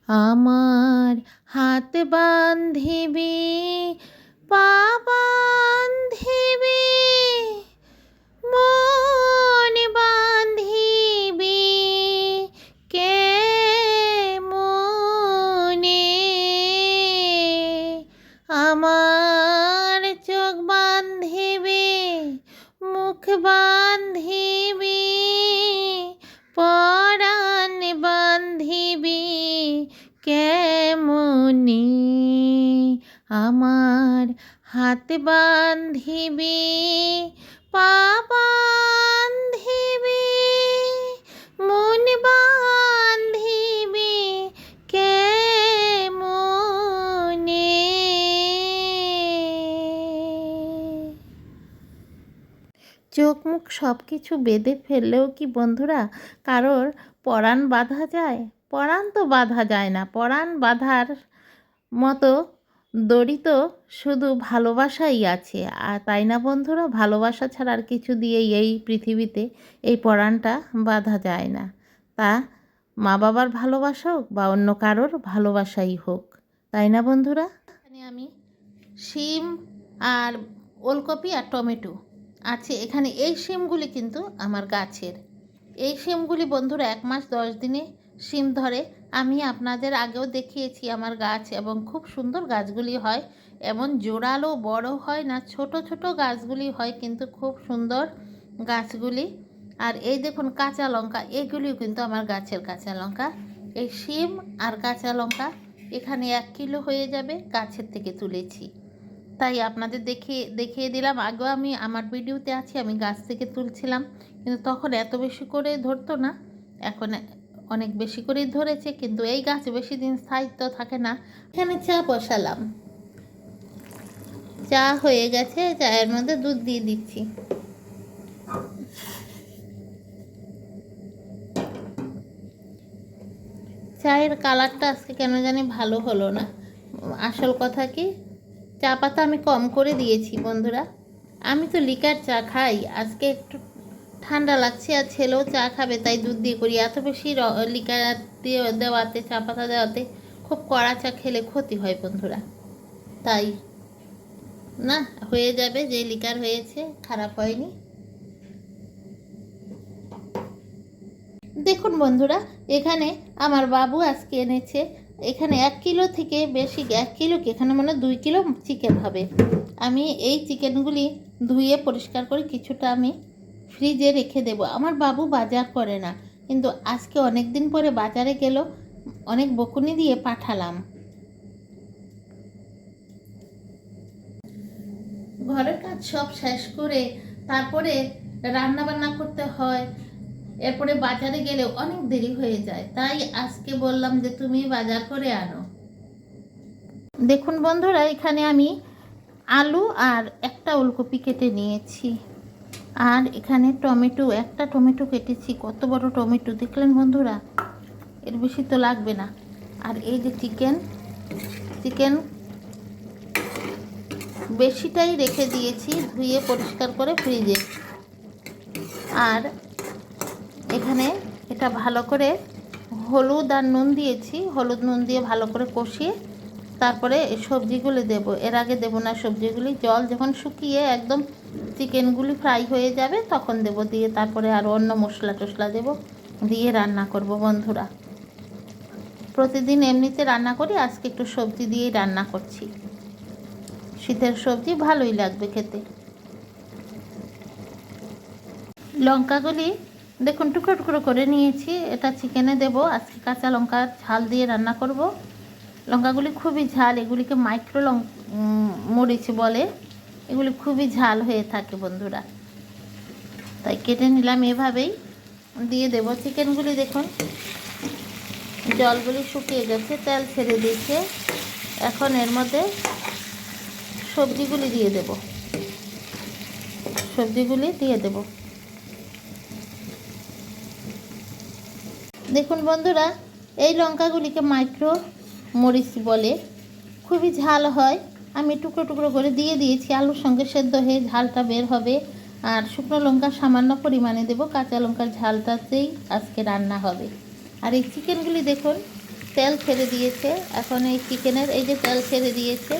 আমার হাত বান্ধিবি, পা বান্ধিবি, মন বান্ধিবি কেমনে, আমার চোখ বান্ধিবি, মুখ বান্ধিবি, পরাণ বান্ধিবি কেমনে, আমার হাত বান্ধিবি, পা বান্ধিবি, মন বান্ধিবি কেমনে। চোখ মুখ সব কিছু বেঁধে ফেললেও কি বন্ধুরা কারোর পরাণ বাঁধা যায়? পরাণ তো বাঁধা যায় না। পরাণ বাঁধার মতো দড়ি তো শুধু ভালোবাসাই আছে। আর তাই না বন্ধুরা? ভালোবাসা ছাড়া আর কিছু দিয়েই এই পৃথিবীতে এই পরাণটা বাঁধা যায় না। তা মা বাবার ভালোবাসা হোক বা অন্য কারোর ভালোবাসাই হোক, তাই না বন্ধুরা? এখানে আমি শিম আর ওলকপি আর টমেটো আছে এখানে। এই শিমগুলি কিন্তু আমার গাছের। এই শিমগুলি বন্ধুরা 1 মাস 10 দিনে শিম ধরে। আমি আপনাদের আগেও দেখিয়েছি আমার গাছ, এবং খুব সুন্দর গাছগুলি হয়, এমন জোরালো বড় হয় না, ছোট ছোট গাছগুলি হয়, কিন্তু খুব সুন্দর গাছগুলি। আর এই দেখুন কাঁচা লঙ্কা, এগুলিও কিন্তু আমার গাছের কাঁচা লঙ্কা। এই শিম আর কাঁচা লঙ্কা এখানে 1 কিলো হয়ে যাবে, গাছের থেকে তুলেছি, তাই আপনাদের দেখিয়ে দিলাম। আগেও আমি আমার ভিডিওতে আছি, আমি গাছ থেকে তুলছিলাম, কিন্তু তখন এত বেশি করে ধরতো না, এখন অনেক বেশি করেই ধরেছে। কিন্তু এই গাছ বেশি দিন স্থায়িত্ব থাকে না। এখানে চা বসালাম, চা হয়ে গেছে, চায়ের মধ্যে দুধ দিয়ে দিচ্ছি। চায়ের কালারটা আজকে কেন জানি ভালো হলো না। আসল কথা কি, চা পাতা আমি কম করে দিয়েছি বন্ধুরা। আমি তো লিকার চা খাই, আজকে একটু ঠান্ডা লাগছে আর ছেলেও চা খাবে, তাই দুধ দিয়ে করি। এত বেশি লিকার দিয়ে দেওয়াতে, চা পাতা দেওয়াতে খুব কড়া চা খেলে ক্ষতি হয় বন্ধুরা। তাই না, হয়ে যাবে, যে লিকার হয়েছে খারাপ হয়নি। দেখুন বন্ধুরা, এখানে আমার বাবু আজকে এনেছে, এখানে 1 কিলো থেকে বেশি, 1 কিলো কি, এখানে মনে 2 কিলো চিকেন হবে। আমি এই চিকেনগুলি ধুয়ে পরিষ্কার করে কিছুটা আমি ফ্রিজে রেখে দেব। আমার বাবু বাজার করে না, কিন্তু আজকে অনেক দিন পরে বাজারে গেল, অনেক বকুনি দিয়ে পাঠালাম। ঘরের কাজ সব শেষ করে তারপরে রান্না বান্না করতে হয়, এরপরে বাজারে গেলে অনেক দেরি হয়ে যায়, তাই আজকে বললাম যে তুমি বাজার করে আনো। দেখুন বন্ধুরা, এখানে আমি আলু আর একটা ওলকপি কেটে নিয়েছি, আর এখানে টমেটো, একটা টমেটো কেটেছি। কত বড় টমেটো দেখলেন বন্ধুরা, এর বেশি তো লাগবে না। আর এই যে চিকেন বেশিটাই রেখে দিয়েছি ধুয়ে পরিষ্কার করে ফ্রিজে। আর এখানে এটা ভালো করে হলুদ আর নুন দিয়েছি, হলুদ নুন দিয়ে ভালো করে কষিয়ে তারপরে সবজিগুলি দেব। এর আগে দেব না সবজিগুলি, জল যখন শুকিয়ে একদম চিকেনগুলি ফ্রাই হয়ে যাবে তখন দেব, দিয়ে তারপরে আরও অন্য মশলা টশলা দেব, দিয়ে রান্না করব বন্ধুরা। প্রতিদিন এমনিতে রান্না করি, আজকে একটু সবজি দিয়েই রান্না করছি। শীতের সবজি ভালোই লাগবে খেতে। লঙ্কাগুলি দেখুন টুকরো টুকরো করে নিয়েছি, এটা চিকেনে দেব। আজকে কাঁচা লঙ্কার ঝাল দিয়ে রান্না করব। লঙ্কাগুলি খুবই ঝাল, এগুলিকে মাইক্রো মরিচ বলে, এগুলি খুবই ঝাল হয়ে থাকে বন্ধুরা, তাই কেটে নিলাম। এভাবেই দিয়ে দেব চিকেনগুলি। দেখুন জলগুলি শুকিয়ে গেছে, তেল ছেড়ে দিয়েছে। এখন এর মধ্যে সবজিগুলি দিয়ে দেব, সবজিগুলি দিয়ে দেব। দেখুন বন্ধুরা, এই লঙ্কাগুলিকে মাইক্রো মরিচ বলে, খুবই ঝাল হয়। আমি টুকরো টুকরো করে দিয়ে দিয়েছি, আলুর সঙ্গে সেদ্ধ হয়ে ঝালটা বের হবে। আর শুকনো লঙ্কা সামান্য পরিমাণে দেব, কাঁচা লঙ্কার ঝালটাতেই আজকে রান্না হবে। আর এই চিকেনগুলি দেখুন তেল ছেড়ে দিয়েছে। এখন এই চিকেনের এই যে তেল ছেড়ে দিয়েছে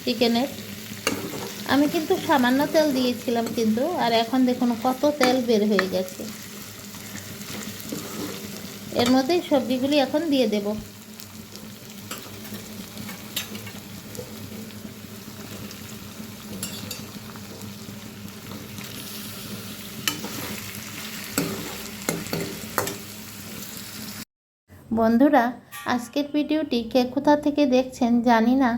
চিকেনের, আমি কিন্তু সামান্য তেল দিয়েছিলাম কিন্তু, আর এখন দেখুন কত তেল বের হয়ে গেছে। এর মধ্যেই সবজিগুলি এখন দিয়ে দেব। বন্ধুরা, আজকের ভিডিওটি কে কোথা থেকে দেখছেন জানি না,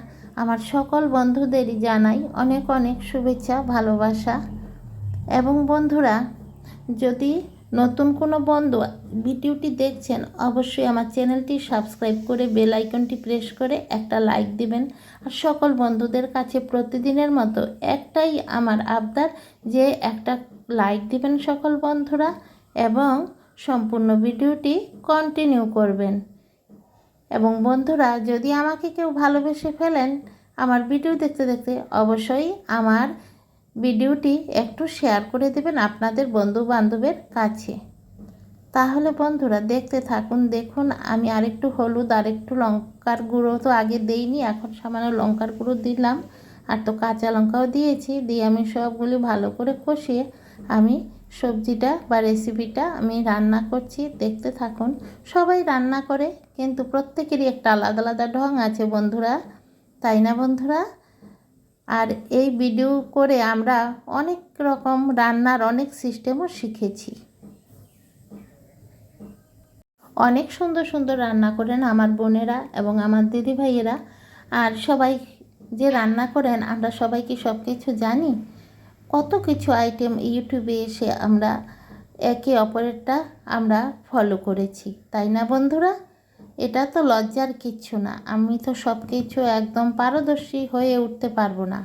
আমার সকল বন্ধুদেরই জানাই অনেক অনেক শুভেচ্ছা ভালোবাসা। এবং বন্ধুরা, যদি নতুন কোনো বন্ধু ভিডিওটি দেখছেন, অবশ্যই আমার চ্যানেলটি সাবস্ক্রাইব করে বেল আইকনটি প্রেস করে একটা লাইক দিবেন। আর সকল বন্ধুদের কাছে প্রতিদিনের মতো একটাই আমার আবদার, যে একটা লাইক দিবেন সকল বন্ধুরা, এবং সম্পূর্ণ ভিডিওটি কন্টিনিউ করবেন। এবং বন্ধুরা, যদি আমাকে কেউ ভালোবেসে ফেলেন আমার ভিডিও দেখতে দেখতে, অবশ্যই আমার ভিডিওটি একটু শেয়ার করে দেবেন আপনাদের বন্ধু বান্ধবের কাছে। তাহলে বন্ধুরা দেখতে থাকুন। দেখুন, আমি আরেকটু হলুদ আর একটু লঙ্কার গুঁড়ো তো আগে দেইনি, এখন সামান্য লঙ্কার গুঁড়ো দিলাম, আর তো কাঁচা লঙ্কাও দিয়েছি। দিয়ে আমি সবগুলি ভালো করে কষিয়ে আমি সবজিটা বা রেসিপিটা আমি রান্না করছি। দেখতে থাকুন। সবাই রান্না করে, কিন্তু প্রত্যেকেরই একটা আলাদা আলাদা ঢং আছে বন্ধুরা, তাই না বন্ধুরা? আর এই ভিডিও করে আমরা অনেক রকম রান্নার অনেক সিস্টেমও শিখেছি। অনেক সুন্দর সুন্দর রান্না করেন আমার বোনেরা এবং আমার দিদিভাইয়েরা। আর সবাই যে রান্না করেন, আমরা সবাই কি সব কিছু জানি? কত কিছু আইটেম ইউটিউবে এসে আমরা একে অপরেরটা আমরা ফলো করেছি, তাই না বন্ধুরা? এটা তো লজ্জার কিচ্ছু না। আমি তো সব কিছু একদম পারদর্শী হয়ে উঠতে পারবো না।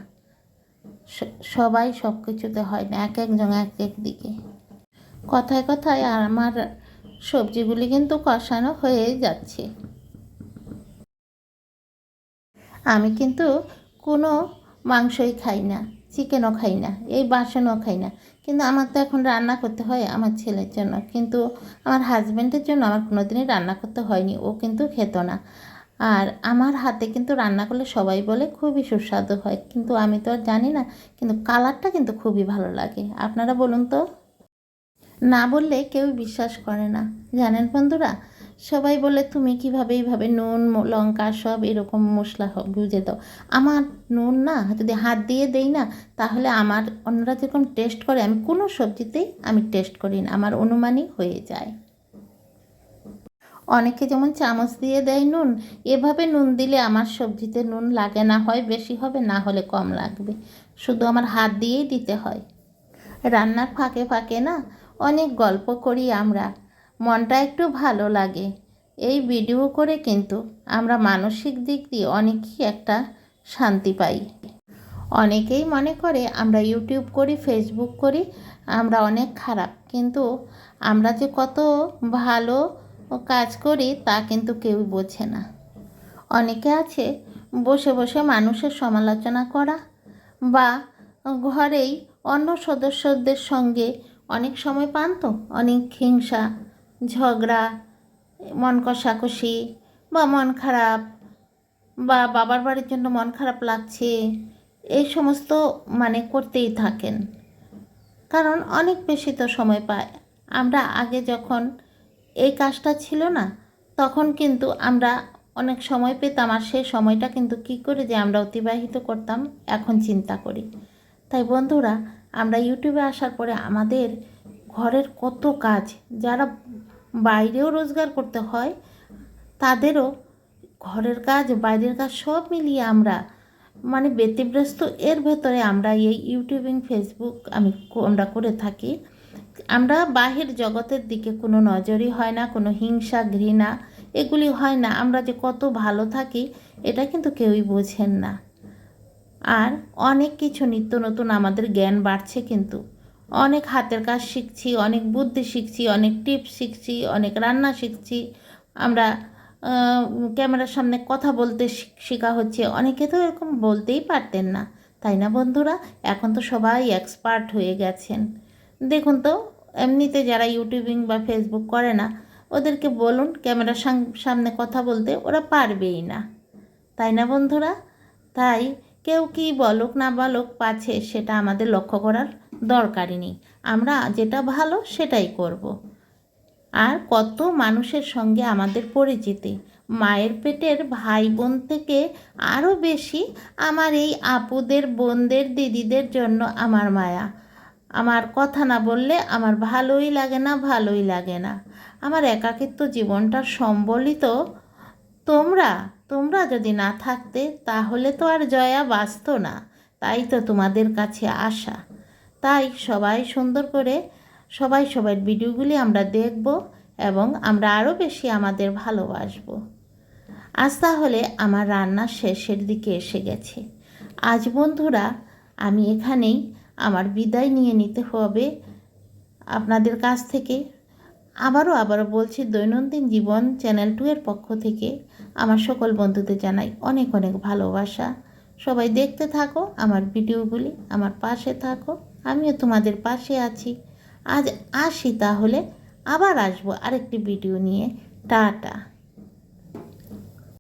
সবাই সব কিছুতে হয় না, এক একজন এক এক দিকে। কথায় কথায় আর আমার সবজিগুলি কিন্তু কষানো হয়ে যাচ্ছে। আমি কিন্তু কোনো মাংসই খাই না, চিকেনও খাই না, এই বাসনও খাই না। কিন্তু আমার তো এখন রান্না করতে হয় আমার ছেলের জন্য, কিন্তু আমার হাজব্যান্ডের জন্য আমার কোনো দিনই রান্না করতে হয়নি, ও কিন্তু খেত না। আর আমার হাতে কিন্তু রান্না করলে সবাই বলে খুবই সুস্বাদু হয়, কিন্তু আমি তো আর জানি না, কিন্তু কালারটা কিন্তু খুবই ভালো লাগে। আপনারা বলুন তো? না বললে কেউ বিশ্বাস করে না, জানেন বন্ধুরা? সবাই বলে তুমি কীভাবে এইভাবে নুন লঙ্কা সব এরকম মশলা বুঝে দাও। আমার নুন না যদি হাত দিয়ে দেই না, তাহলে আমার অন্যরা যেরকম টেস্ট করে, আমি কোনো সবজিতেই আমি টেস্ট করি না, আমার অনুমানই হয়ে যায়। অনেকে যেমন চামচ দিয়ে দেয় নুন, এভাবে নুন দিলে আমার সবজিতে নুন লাগে না, হয় বেশি হবে না হলে কম লাগবে, শুধু আমার হাত দিয়েই দিতে হয়। রান্নার ফাঁকে ফাঁকে না অনেক গল্প করি আমরা, মনটা একটু ভালো লাগে। এই ভিডিও করে কিন্তু আমরা মানসিক দিক দিয়ে অনেকই একটা শান্তি পাই। অনেকেই মনে করে আমরা ইউটিউব করি, ফেসবুক করি, আমরা অনেক খারাপ, কিন্তু আমরা যে কত ভালো কাজ করি তা কিন্তু কেউ বোঝে না। অনেকে আছে বসে বসে মানুষের সমালোচনা করা, বা ঘরেই অন্য সদস্যদের সঙ্গে অনেক সময় পান তো অনেক হিংসা ঝগড়া, মন কষাকষি, বা মন খারাপ, বা বাবার বাড়ির জন্য মন খারাপ লাগছে, এই সমস্ত মানে করতেই থাকেন। কারণ অনেক বেশি তো সময় পায়। আমরা আগে যখন এই কাজটা ছিল না, তখন কিন্তু আমরা অনেক সময় পেতাম, আর সেই সময়টা কিন্তু কী করে যে আমরা অতিবাহিত করতাম এখন চিন্তা করি। তাই বন্ধুরা, আমরা ইউটিউবে আসার পরে আমাদের ঘরের কত কাজ, যারা বাইরেও রোজগার করতে হয় তাদেরও ঘরের কাজ বাইরের কাজ সব মিলিয়ে আমরা মানে ব্যতিব্যস্ত। এর ভেতরে আমরা এই ইউটিউবিং ফেসবুক আমরা করে থাকি। আমরা বাহির জগতের দিকে কোনো নজরই হয় না, কোনো হিংসা ঘৃণা এগুলি হয় না। আমরা যে কত ভালো থাকি এটা কিন্তু কেউই বোঝেন না। আর অনেক কিছু নিত্য নতুন আমাদের জ্ঞান বাড়ছে, কিন্তু অনেক হাতের কাজ শিখছি, অনেক বুদ্ধি শিখছি, অনেক টিপস শিখছি, অনেক রান্না শিখছি। আমরা ক্যামেরার সামনে কথা বলতে শেখা হচ্ছে। অনেকে তো এরকম বলতেই পারতেন না, তাই না বন্ধুরা? এখন তো সবাই এক্সপার্ট হয়ে গেছেন। দেখুন তো, এমনিতে যারা ইউটিউবিং বা ফেসবুক করে না, ওদেরকে বলুন ক্যামেরার সামনে কথা বলতে, ওরা পারবেই না, তাই না বন্ধুরা? তাই কেউ কী বলুক না বলুক পাছে, সেটা আমাদের লক্ষ্য করার দরকারই নেই। আমরা যেটা ভালো সেটাই করব। আর কত মানুষের সঙ্গে আমাদের পরিচিতি, মায়ের পেটের ভাই বোন থেকে আরও বেশি আমার এই আপুদের, বোনদের, দিদিদের জন্য আমার মায়া। আমার কথা না বললে আমার ভালোই লাগে না, ভালোই লাগে না। আমার একাকিত্ব জীবনটার সম্বলিত তোমরা তোমরা যদি না থাকতে তাহলে তো আর জয়া বাঁচত না। তাই তো তোমাদের কাছে আসা। তাই সবাই সুন্দর করে সবার ভিডিওগুলি আমরা দেখব এবং আমরা আরও বেশি আমাদের ভালোবাসবো। আজ তাহলে আমার রান্না শেষের দিকে এসে গেছে। আজ বন্ধুরা আমি এখানেই আমার বিদায় নিয়ে নিতে হবে আপনাদের কাছ থেকে। আবারও বলছি, দৈনন্দিন জীবন চ্যানেল 2 এর পক্ষ থেকে আমার সকল বন্ধুদের জানাই অনেক অনেক ভালোবাসা। সবাই দেখতে থাকো আমার ভিডিওগুলি, আমার পাশে থাকো, আমিও তোমাদের পাশে আছি। আজ আসি তাহলে, আবার আসবো আরেকটি ভিডিও নিয়ে। টাটা।